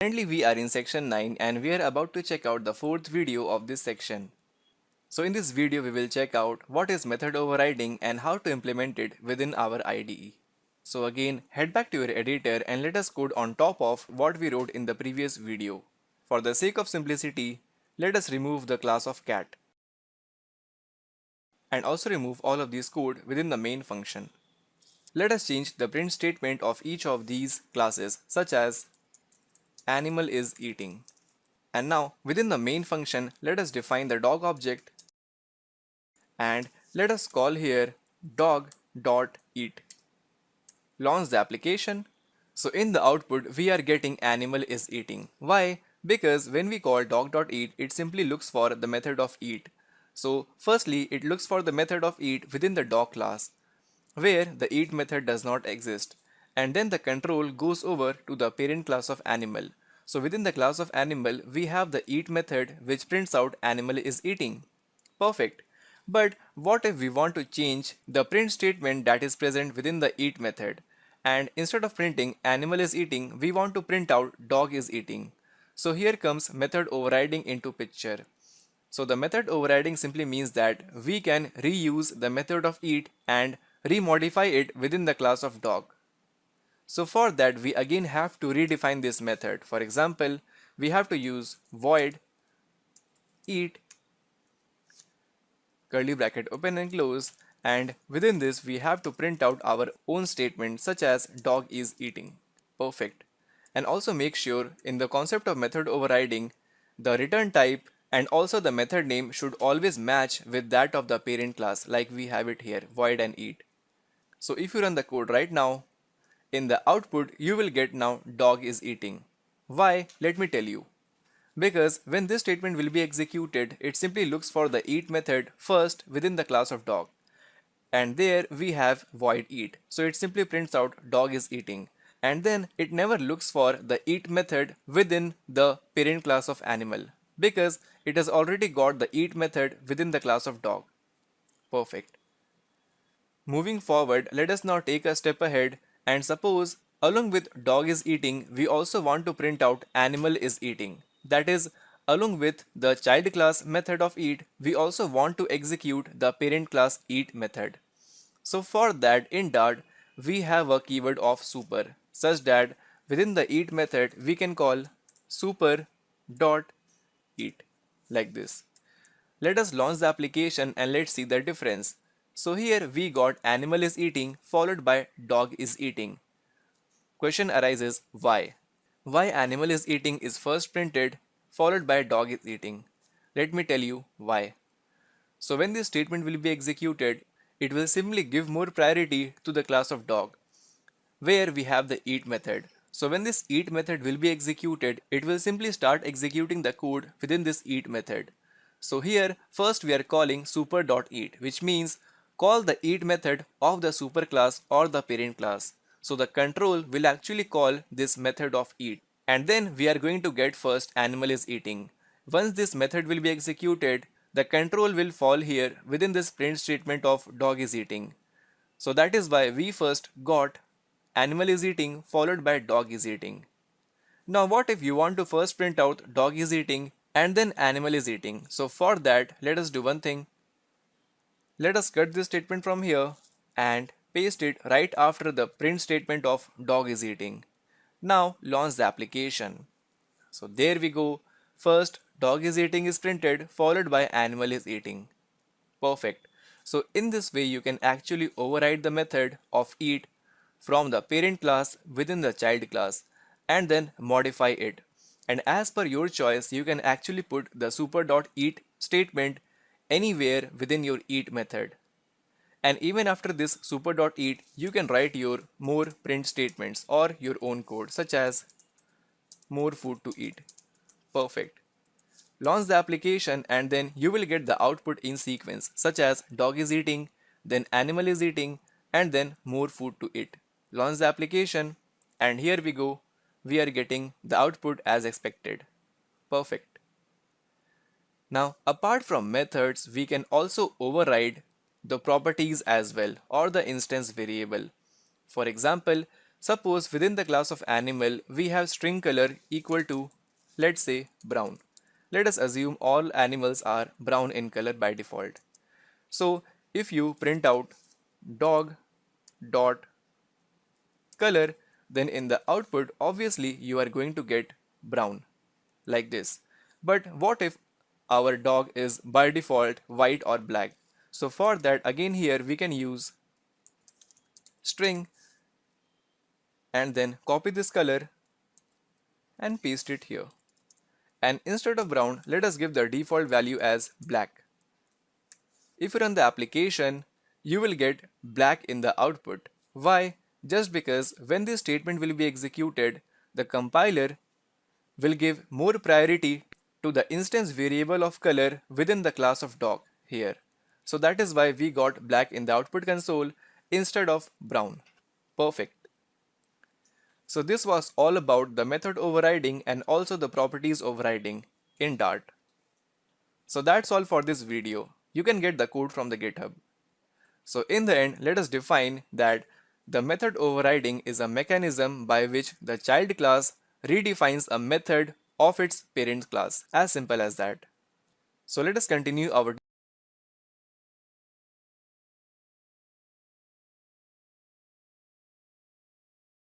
Currently we are in section 9 and we are about to check out the fourth video of this section. So in this video we will check out what is method overriding and how to implement it within our IDE. So again, head back to your editor and let us code on top of what we wrote in the previous video. For the sake of simplicity, let us remove the class of cat and also remove all of this code within the main function. Let us change the print statement of each of these classes, such as animal is eating. And now within the main function, let us define the dog object and let us call here dog.eat. Launch the application. So in the output we are getting animal is eating. Why? Because when we call dog.eat, it simply looks for the method of eat. So firstly it looks for the method of eat within the dog class where the eat method does not exist, and then the control goes over to the parent class of animal. So within the class of animal we have the eat method which prints out animal is eating. Perfect. But what if we want to change the print statement that is present within the eat method, and instead of printing animal is eating we want to print out dog is eating? So here comes method overriding into picture. So the method overriding simply means that we can reuse the method of eat and remodify it within the class of dog. So for that we again have to redefine this method. For example, we have to use void eat curly bracket open and close, and within this we have to print out our own statement such as dog is eating. Perfect. And also make sure in the concept of method overriding, the return type and also the method name should always match with that of the parent class, like we have it here, void and eat. So if you run the code right now, in the output you will get now dog is eating. Why? Let me tell you. Because when this statement will be executed, it simply looks for the eat method first within the class of dog. And there we have void eat. So it simply prints out dog is eating. And then it never looks for the eat method within the parent class of animal, because it has already got the eat method within the class of dog. Perfect. Moving forward, let us now take a step ahead and suppose along with dog is eating, we also want to print out animal is eating. That is, along with the child class method of eat, we also want to execute the parent class eat method. So for that in Dart, we have a keyword of super, such that within the eat method, we can call super dot eat like this. Let us launch the application and let's see the difference. So here we got animal is eating followed by dog is eating. Question arises, why? Why animal is eating is first printed followed by dog is eating? Let me tell you why. So when this statement will be executed, it will simply give more priority to the class of dog, where we have the eat method. So when this eat method will be executed, it will simply start executing the code within this eat method. So here first we are calling super.eat, which means call the eat method of the super class or the parent class. So the control will actually call this method of eat, and then we are going to get first animal is eating. Once this method will be executed, the control will fall here within this print statement of dog is eating. So that is why we first got animal is eating followed by dog is eating. Now what if you want to first print out dog is eating and then animal is eating? So for that, let us do one thing. Let us cut this statement from here and paste it right after the print statement of dog is eating. Now launch the application. So there we go. First dog is eating is printed followed by animal is eating. Perfect. So in this way you can actually override the method of eat from the parent class within the child class and then modify it. And as per your choice, you can actually put the super.eat statement anywhere within your eat method. And even after this super.eat, you can write your more print statements or your own code, such as more food to eat. Perfect. Launch the application and then you will get the output in sequence, such as dog is eating, then animal is eating, and then more food to eat. Launch the application and here we go. We are getting the output as expected. Perfect. Now apart from methods, we can also override the properties as well, or the instance variable. For example, Suppose within the class of animal we have string color equal to, let's say, brown. Let us assume all animals are brown in color by default. So if you print out dog dot color, then in the output obviously you are going to get brown like this. But what if our dog is by default white or black? So for that, again here we can use string and then copy this color and paste it here. And instead of brown, let us give the default value as black. If you run the application, you will get black in the output. Why? Just because when this statement will be executed, the compiler will give more priority to the instance variable of color within the class of dog here. So that is why we got black in the output console instead of brown. Perfect. So this was all about the method overriding and also the properties overriding in Dart. So that's all for this video. You can get the code from the GitHub. So in the end, let us define that the method overriding is a mechanism by which the child class redefines a method of its parent class. As simple as that. So let us continue our